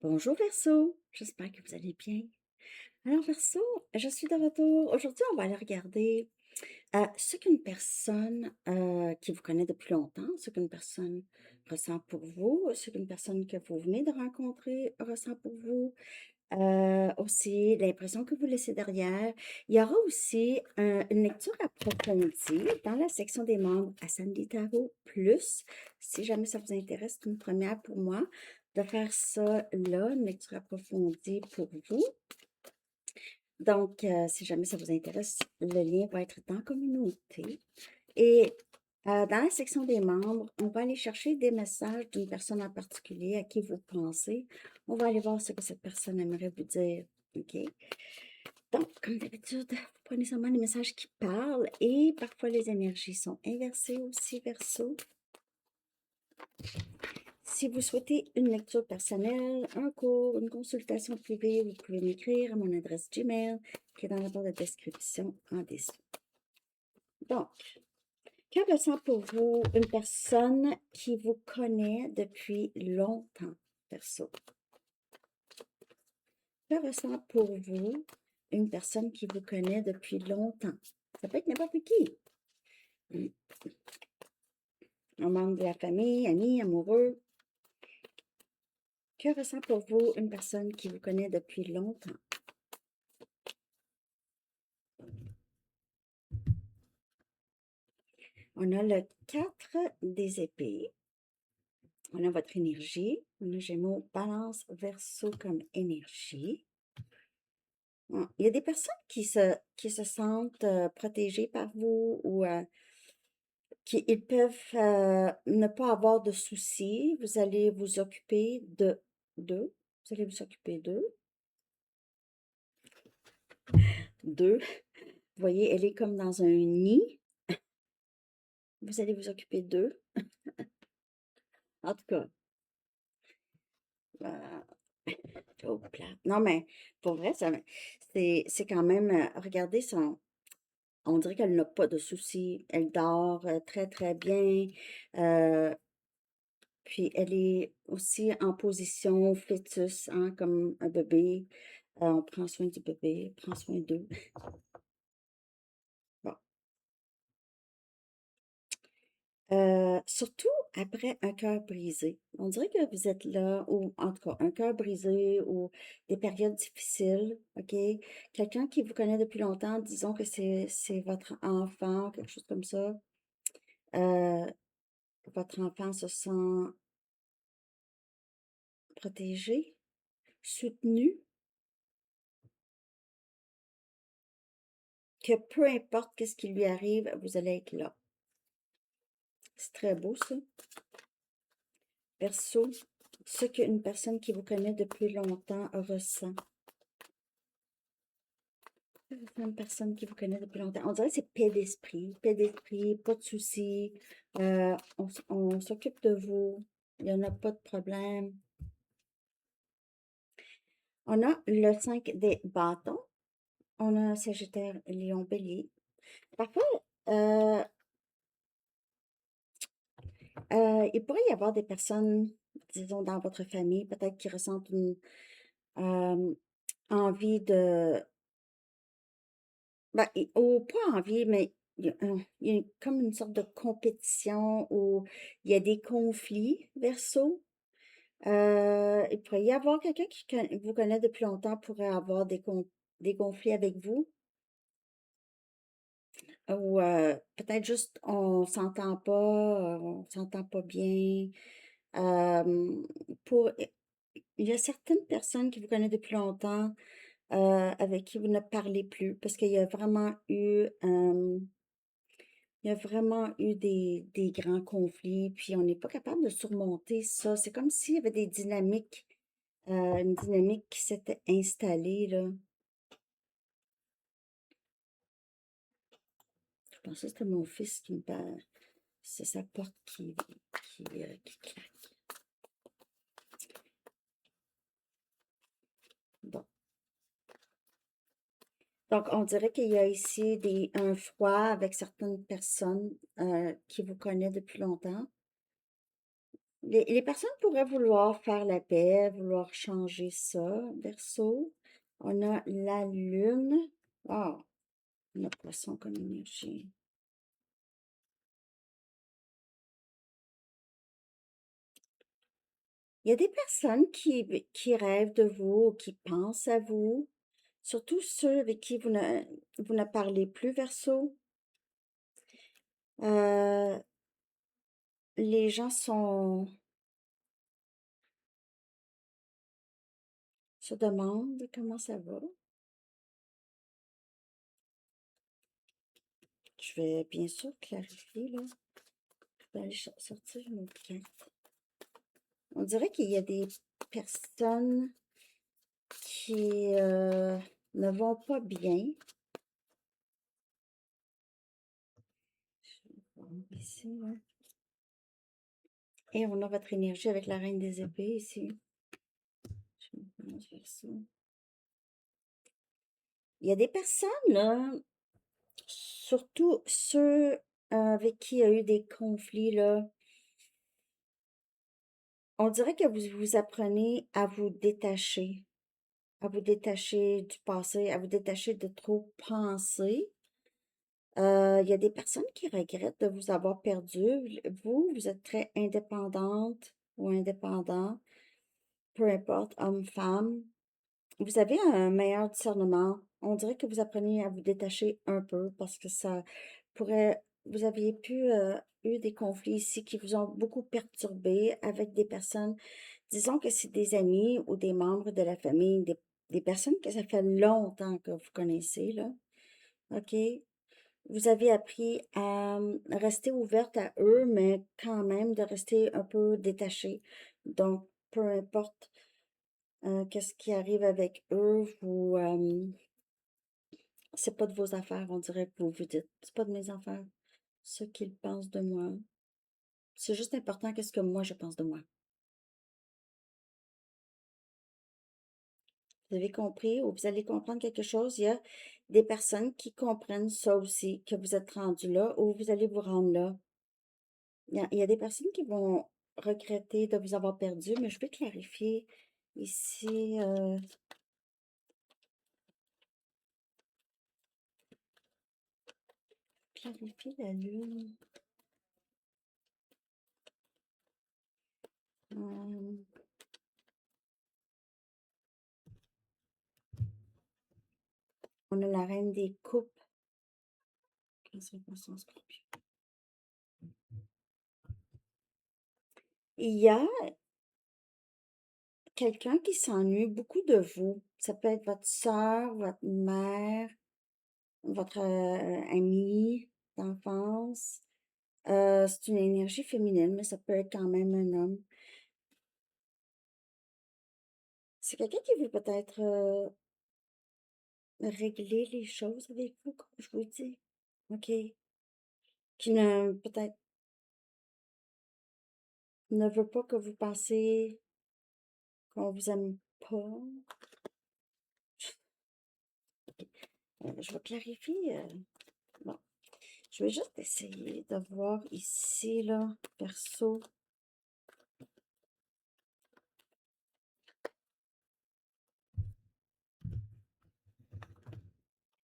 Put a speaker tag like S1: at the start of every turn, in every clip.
S1: Bonjour Verseau, j'espère que vous allez bien. Alors Verseau, je suis de retour. Aujourd'hui, on va aller regarder ce qu'une personne qui vous connaît depuis longtemps, ce qu'une personne ressent pour vous, ce qu'une personne que vous venez de rencontrer ressent pour vous, aussi l'impression que vous laissez derrière. Il y aura aussi une lecture approfondie dans la section des membres à Sandy Tarot Plus. Si jamais ça vous intéresse, c'est une première pour moi de faire ça là, une lecture approfondie pour vous. Donc, si jamais ça vous intéresse, le lien va être dans communauté. Et dans la section des membres, on va aller chercher des messages d'une personne en particulier à qui vous pensez. On va aller voir ce que cette personne aimerait vous dire. OK? Donc, comme d'habitude, vous prenez seulement les messages qui parlent et parfois les énergies sont inversées aussi, verso. Si vous souhaitez une lecture personnelle, un cours, une consultation privée, vous pouvez m'écrire à mon adresse Gmail qui est dans la barre de description en dessous. Donc, que ressent pour vous une personne qui vous connaît depuis longtemps, perso? Que ressent pour vous une personne qui vous connaît depuis longtemps? Ça peut être n'importe qui. Un membre de la famille, ami, amoureux. Que ressent pour vous une personne qui vous connaît depuis longtemps? On a le 4 des épées. On a votre énergie. On a Gémeaux, Balance, Verseau comme énergie. Il y a des personnes qui se sentent protégées par vous ou ils peuvent ne pas avoir de soucis. Vous allez vous occuper d'eux. Vous allez vous occuper d'eux. D'eux. Vous voyez, elle est comme dans un nid. Vous allez vous occuper d'eux. En tout cas, oh, plate. Non, mais pour vrai, c'est quand même, regardez on dirait qu'elle n'a pas de soucis. Elle dort très, très bien. Euh, Puis elle est aussi en position fœtus, hein, comme un bébé. On prend soin du bébé, on prend soin d'eux. Bon. Surtout après un cœur brisé. On dirait que vous êtes là, ou en tout cas, un cœur brisé ou des périodes difficiles, OK? Quelqu'un qui vous connaît depuis longtemps, disons que c'est votre enfant, quelque chose comme ça. Euh, Votre enfant se sent protégé, soutenu, que peu importe qu'est-ce qui lui arrive, vous allez être là. C'est très beau, ça. Verseau, ce qu'une personne qui vous connaît depuis longtemps ressent. Une personne qui vous connaît depuis longtemps. On dirait que c'est paix d'esprit, pas de soucis. On s'occupe de vous. Il n'y en a pas de problème. On a le 5 des bâtons. On a Sagittaire, Lion, Bélier. Parfois, euh, il pourrait y avoir des personnes, disons, dans votre famille, peut-être qui ressentent une euh, envie de. Ben, ou pas envie, mais il y a comme une sorte de compétition où il y a des conflits, verso. Il pourrait y avoir quelqu'un qui vous connaît depuis longtemps pourrait avoir des conflits avec vous. Ou peut-être juste on s'entend pas bien. Euh, pour, il y a certaines personnes qui vous connaissent depuis longtemps avec qui vous ne parlez plus parce qu'il y a vraiment eu des grands conflits, puis on n'est pas capable de surmonter ça. C'est comme s'il y avait des dynamiques, une dynamique qui s'était installée, là. Je pensais que c'était mon fils qui me parle. C'est sa porte qui claque. Bon. Donc, on dirait qu'il y a ici un froid avec certaines personnes qui vous connaissent depuis longtemps. Les personnes pourraient vouloir faire la paix, vouloir changer ça, Verseau. On a la lune. Ah, on a poisson comme énergie. Il y a des personnes qui rêvent de vous, qui pensent à vous, surtout ceux avec qui vous ne parlez plus, Verseau. Euh, les gens se demandent comment ça va. Je vais bien sûr clarifier, là. Je vais aller sortir une autre carte. On dirait qu'il y a des personnes qui ne vont pas bien. Ici, là. Et on a votre énergie avec la reine des épées ici. Je vais faire ça. Il y a des personnes, là, surtout ceux avec qui il y a eu des conflits, là. On dirait que vous apprenez à vous détacher du passé, à vous détacher de trop penser. Il y a des personnes qui regrettent de vous avoir perdu. Vous êtes très indépendante ou indépendant, peu importe, homme, femme. Vous avez un meilleur discernement. On dirait que vous apprenez à vous détacher un peu parce que ça pourrait, vous aviez eu des conflits ici qui vous ont beaucoup perturbé avec des personnes. Disons que c'est des amis ou des membres de la famille, des personnes que ça fait longtemps que vous connaissez, là. OK? Vous avez appris à rester ouverte à eux, mais quand même de rester un peu détaché. Donc, peu importe qu'est-ce qui arrive avec eux, c'est pas de vos affaires, on dirait que vous vous dites, c'est pas de mes affaires, ce qu'ils pensent de moi. C'est juste important qu'est-ce que moi je pense de moi. Vous avez compris ou vous allez comprendre quelque chose, il y a des personnes qui comprennent ça aussi, que vous êtes rendu là ou vous allez vous rendre là. Il y a des personnes qui vont regretter de vous avoir perdu, mais je vais clarifier ici. Clarifier la lune. Euh, on a la reine des coupes. Cancer, Poisson, Scorpion. Il y a quelqu'un qui s'ennuie beaucoup de vous. Ça peut être votre soeur, votre mère, votre ami d'enfance. C'est une énergie féminine, mais ça peut être quand même un homme. C'est quelqu'un qui veut peut-être régler les choses avec vous, comme je vous dis. OK. Qui ne, peut-être, ne veut pas que vous pensiez qu'on vous aime pas. Je vais clarifier. Bon, je vais juste essayer de voir ici, là, perso.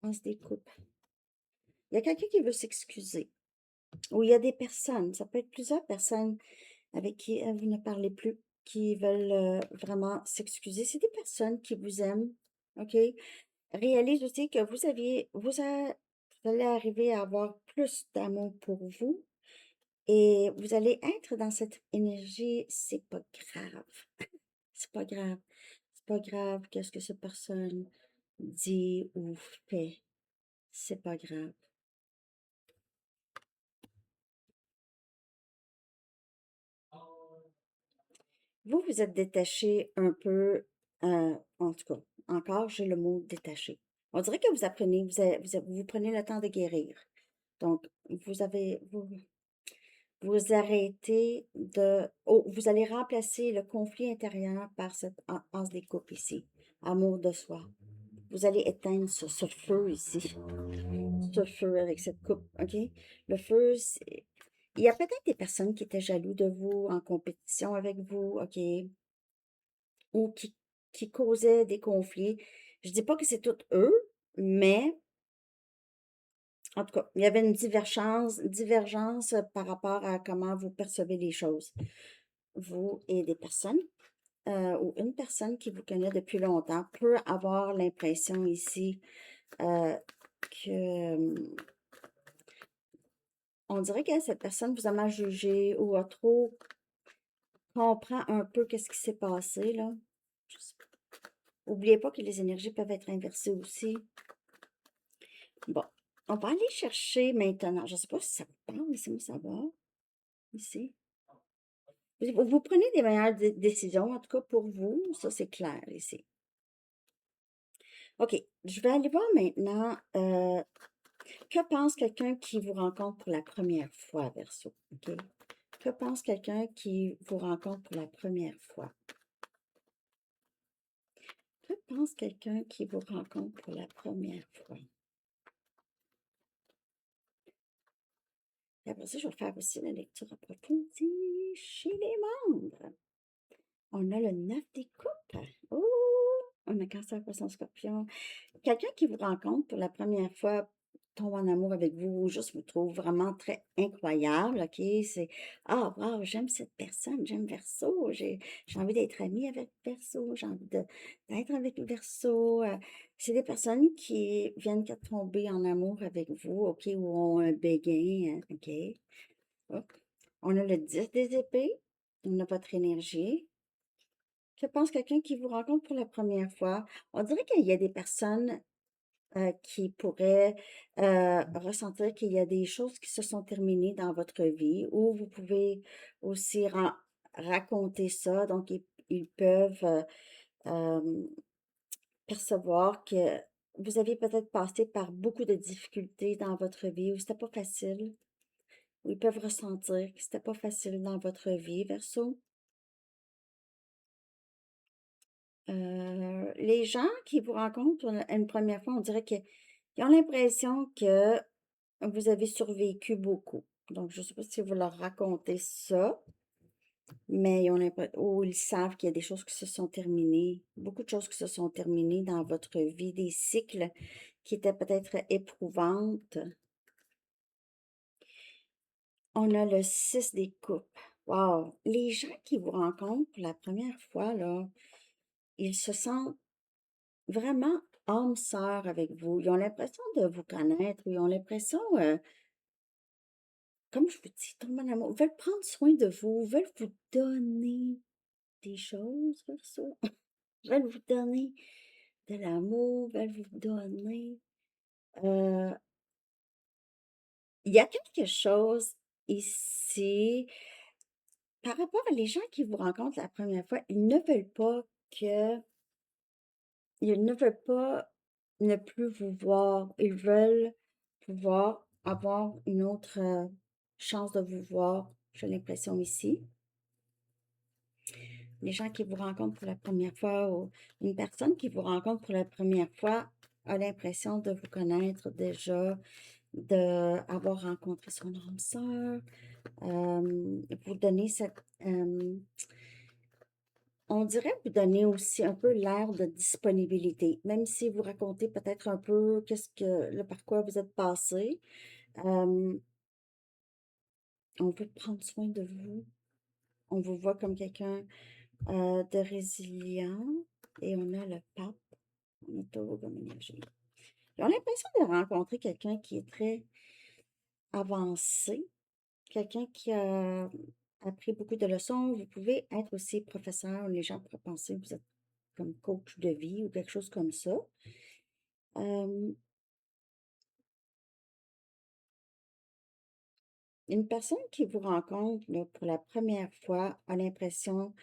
S1: On se découpe. Il y a quelqu'un qui veut s'excuser. Ou il y a des personnes, ça peut être plusieurs personnes avec qui vous ne parlez plus, qui veulent vraiment s'excuser. C'est des personnes qui vous aiment, OK? Réalise aussi que vous allez arriver à avoir plus d'amour pour vous et vous allez être dans cette énergie, c'est pas grave. C'est pas grave. C'est pas grave qu'est-ce que cette personne dit ou fait. C'est pas grave. Vous, vous êtes détaché un peu, en tout cas, encore, j'ai le mot détaché. On dirait que vous apprenez, vous prenez le temps de guérir. Donc, vous arrêtez vous allez remplacer le conflit intérieur par cette anse des coupes ici. Amour de soi. Vous allez éteindre ce feu ici. Ce feu avec cette coupe, OK? Le feu, Il y a peut-être des personnes qui étaient jaloux de vous, en compétition avec vous, OK, ou qui causaient des conflits. Je dis pas que c'est tous eux, mais en tout cas, il y avait une divergence par rapport à comment vous percevez les choses, vous et des personnes. Ou une personne qui vous connaît depuis longtemps peut avoir l'impression ici euh, que on dirait que cette personne vous a mal jugé ou a trop comprend un peu qu'est-ce qui s'est passé là. Je sais pas. Oubliez pas que les énergies peuvent être inversées aussi. Bon, on va aller chercher maintenant. Je ne sais pas si ça vous parle, laissez-moi savoir. Ici. Vous prenez des meilleures décisions, en tout cas pour vous, ça c'est clair ici. OK, je vais aller voir maintenant. Que pense quelqu'un qui vous rencontre pour la première fois, Verseau? OK? Que pense quelqu'un qui vous rencontre pour la première fois? Que pense quelqu'un qui vous rencontre pour la première fois? Et après ça, je vais faire aussi la lecture approfondie chez les membres. On a le 9 des coupes. Oh! On a Cancer, Poisson, Scorpion. Quelqu'un qui vous rencontre pour la première fois tombe en amour avec vous, ou juste vous trouve vraiment très incroyable, OK? C'est ah, wow, j'aime cette personne, j'aime Verseau, j'ai envie d'être amie avec Verseau, j'ai envie d'être avec Verseau. C'est des personnes qui viennent qu'à tomber en amour avec vous, OK, ou ont un béguin, OK? Hop. On a le 10 des épées, on a votre énergie. Je pense quelqu'un qui vous rencontre pour la première fois. On dirait qu'il y a des personnes qui pourraient ressentir qu'il y a des choses qui se sont terminées dans votre vie ou vous pouvez aussi raconter ça. Donc, ils peuvent euh, percevoir que vous avez peut-être passé par beaucoup de difficultés dans votre vie ou c'était pas facile. Ou ils peuvent ressentir que c'était pas facile dans votre vie, Verseau. Les gens qui vous rencontrent une première fois, on dirait qu'ils ont l'impression que vous avez survécu beaucoup. Donc, je ne sais pas si vous leur racontez ça, mais ils ont l'impression, ou ils savent qu'il y a des choses qui se sont terminées, beaucoup de choses qui se sont terminées dans votre vie, des cycles qui étaient peut-être éprouvantes. On a le 6 des coupes. Wow! Les gens qui vous rencontrent pour la première fois, là, ils se sentent vraiment âme sœur avec vous. Ils ont l'impression de vous connaître. Ils ont l'impression, comme je vous dis, tomber en amour. Ils veulent prendre soin de vous, veulent vous donner des choses, Verseau. Veulent vous donner de l'amour, veulent vous donner. euh, il y a quelque chose ici par rapport à les gens qui vous rencontrent la première fois. Ils ne veulent pas que Ils ne veulent pas ne plus vous voir. Ils veulent pouvoir avoir une autre chance de vous voir. J'ai l'impression ici. Les gens qui vous rencontrent pour la première fois ou une personne qui vous rencontre pour la première fois a l'impression de vous connaître déjà, d'avoir rencontré son âme sœur, vous donner cette, on dirait vous donner aussi un peu l'air de disponibilité, même si vous racontez peut-être un peu par quoi vous êtes passé. euh, on veut prendre soin de vous. On vous voit comme quelqu'un de résilient. Et on a le pape. On a Taureau comme énergie. Ils ont l'impression de rencontrer quelqu'un qui est très avancé, quelqu'un qui a appris beaucoup de leçons. Vous pouvez être aussi professeur. Les gens pourraient penser que vous êtes comme coach de vie ou quelque chose comme ça. Euh, une personne qui vous rencontre là, pour la première fois a l'impression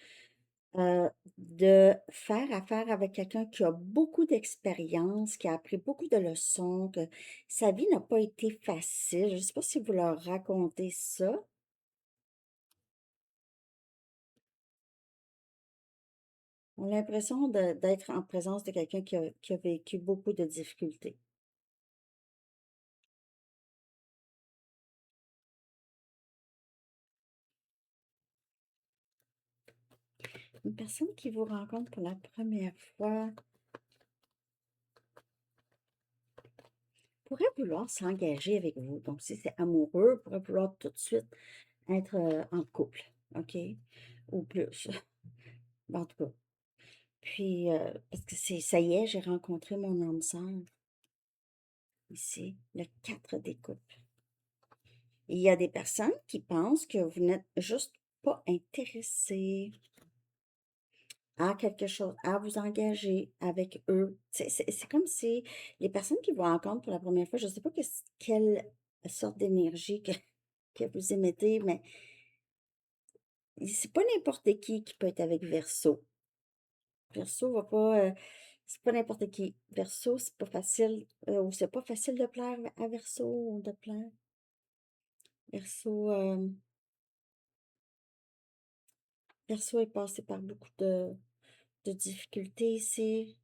S1: euh, de faire affaire avec quelqu'un qui a beaucoup d'expérience, qui a appris beaucoup de leçons, que sa vie n'a pas été facile. Je ne sais pas si vous leur racontez ça. On a l'impression d'être en présence de quelqu'un qui a vécu beaucoup de difficultés. Une personne qui vous rencontre pour la première fois pourrait vouloir s'engager avec vous. Donc, si c'est amoureux, pourrait vouloir tout de suite être en couple, OK? Ou plus. En tout cas. Puis, parce que ça y est, j'ai rencontré mon âme sœur ici, le 4 des coupes. Il y a des personnes qui pensent que vous n'êtes juste pas intéressé à quelque chose, à vous engager avec eux. C'est comme si les personnes qui vous rencontrent pour la première fois, je ne sais pas quelle sorte d'énergie que vous émettez, mais c'est pas n'importe qui peut être avec Verseau. Verseau va pas, c'est pas n'importe qui. Verseau, c'est pas facile, ou c'est pas facile de plaire à Verseau ou de plaire. Verseau, Verseau est passé par beaucoup de difficultés ici.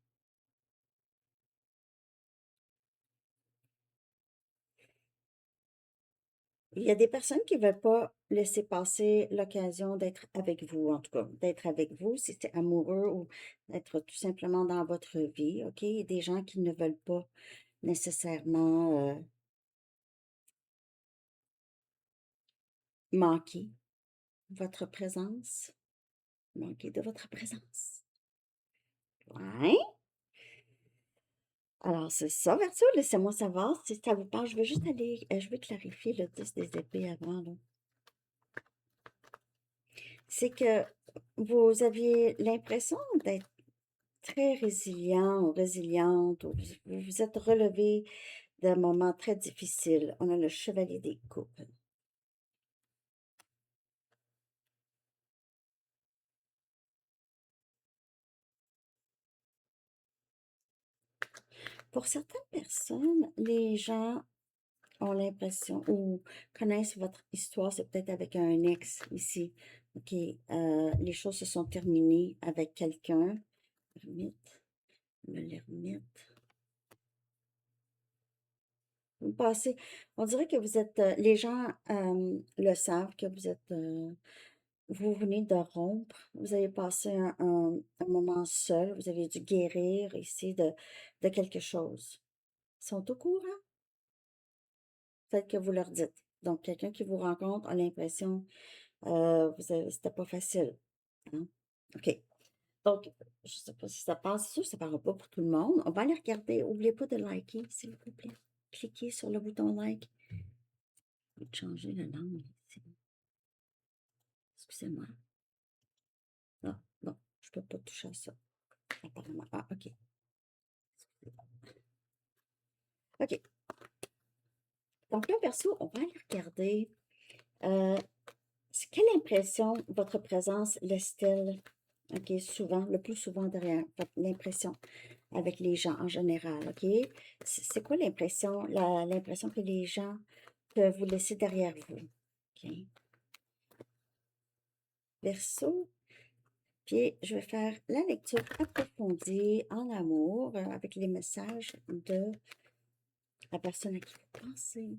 S1: Il y a des personnes qui ne veulent pas laisser passer l'occasion d'être avec vous, en tout cas, d'être avec vous si c'est amoureux ou d'être tout simplement dans votre vie, OK? Il y a des gens qui ne veulent pas nécessairement manquer votre présence, manquer de votre présence. Ouais. Alors, c'est ça, Verseau, laissez-moi savoir si ça vous parle. Je vais juste aller, je vais clarifier le 10 des épées avant, là. C'est que vous aviez l'impression d'être très résilient ou résiliente, ou vous vous êtes relevé d'un moment très difficile. On a le chevalier des coupes. Pour certaines personnes, les gens ont l'impression ou connaissent votre histoire, c'est peut-être avec un ex ici. OK, les choses se sont terminées avec quelqu'un. L'ermite, l'ermite. Vous passez, on dirait que vous êtes, les gens le savent, que vous êtes, vous venez de rompre, vous avez passé un moment seul, vous avez dû guérir ici de quelque chose. Ils sont au courant? Peut-être que vous leur dites. Donc, quelqu'un qui vous rencontre a l'impression, c'était pas facile. Hein? OK. Donc, je sais pas si ça passe, c'est sûr que ça ne parlera pas pour tout le monde. On va aller regarder. N'oubliez pas de liker, s'il vous plaît. Cliquez sur le bouton like. Je vais changer la langue ici. Excusez-moi. Ah, bon, je peux pas toucher à ça. Apparemment. Ah, OK. OK. Donc là, perso, on va aller regarder. Euh, quelle impression votre présence laisse-t-elle, OK, souvent, le plus souvent derrière l'impression avec les gens en général, OK? C'est quoi l'impression, l'impression que les gens peuvent vous laisser derrière vous? OK? Verseau, puis je vais faire la lecture approfondie en amour avec les messages de la personne à qui vous pensez.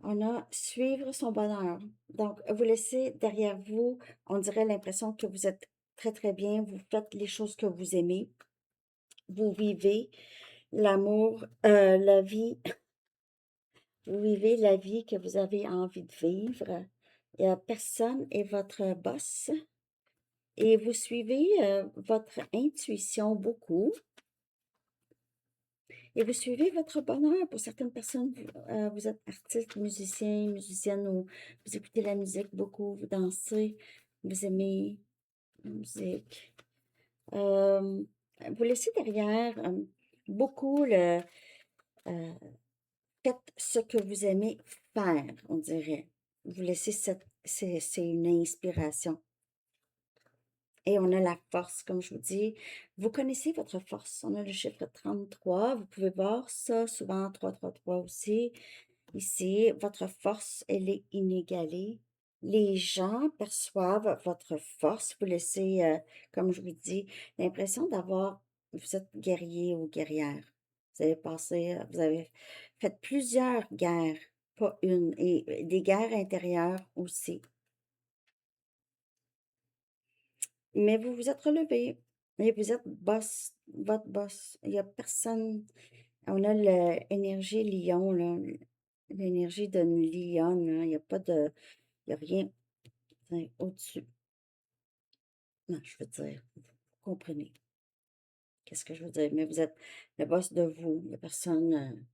S1: On a suivre son bonheur. Donc, vous laissez derrière vous, on dirait l'impression que vous êtes très, très bien, vous faites les choses que vous aimez, vous vivez l'amour, la vie, vous vivez la vie que vous avez envie de vivre. Personne est votre boss et vous suivez votre intuition beaucoup. Et vous suivez votre bonheur. Pour certaines personnes, vous êtes artiste, musicien, musicienne, ou vous écoutez la musique beaucoup, vous dansez, vous aimez la musique. Vous laissez derrière beaucoup euh, faites ce que vous aimez faire, on dirait. Vous laissez c'est une inspiration. Et on a la force, comme je vous dis. Vous connaissez votre force. On a le chiffre 33. Vous pouvez voir ça souvent, 333 aussi. Ici, votre force, elle est inégalée. Les gens perçoivent votre force. Vous laissez, comme je vous dis, l'impression d'avoir, vous êtes guerrier ou guerrière. Vous avez passé, vous avez fait plusieurs guerres pas une. Et des guerres intérieures aussi. Mais vous vous êtes relevé et vous êtes boss, votre boss. Il n'y a personne. On a l'énergie lion, là, l'énergie d'une lionne, là. Il n'y a pas de. Il n'y a rien au-dessus. Non, je veux dire, vous comprenez qu'est-ce que je veux dire. Mais vous êtes le boss de vous. Il n'y a personne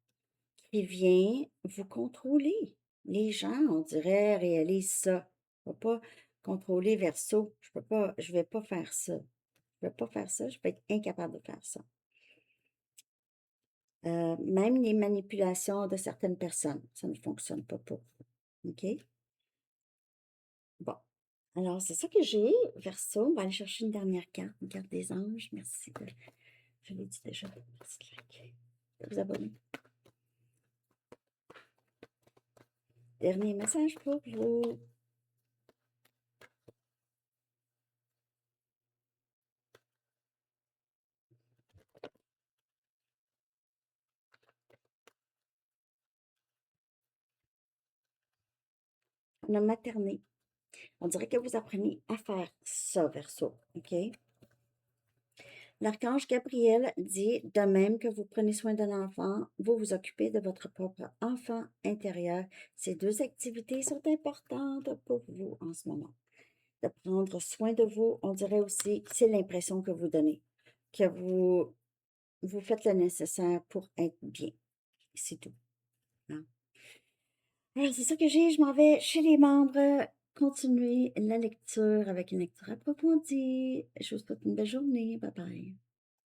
S1: qui vient vous contrôler. Les gens, on dirait, réalisent ça. Je ne peux pas contrôler Verseau. Je peux pas, je vais pas faire ça. Je ne vais pas faire ça. Je vais être incapable de faire ça. Même les manipulations de certaines personnes, ça ne fonctionne pas pour vous. OK? Bon. Alors, c'est ça que j'ai, Verseau. On va aller chercher une dernière carte, une carte des anges. Merci. Je l'ai dit déjà. Merci de liker, de vous abonner. Dernier message pour vous. On a materné. On dirait que vous apprenez à faire ça, Verseau. OK? L'archange Gabriel dit, de même que vous prenez soin d'un enfant, vous vous occupez de votre propre enfant intérieur. Ces deux activités sont importantes pour vous en ce moment. De prendre soin de vous, on dirait aussi, c'est l'impression que vous donnez, que vous faites le nécessaire pour être bien. C'est tout. Hein? Alors, c'est ça que j'ai. Je m'en vais chez les membres. Continuer la lecture avec une lecture approfondie. Je vous souhaite une belle journée. Bye bye.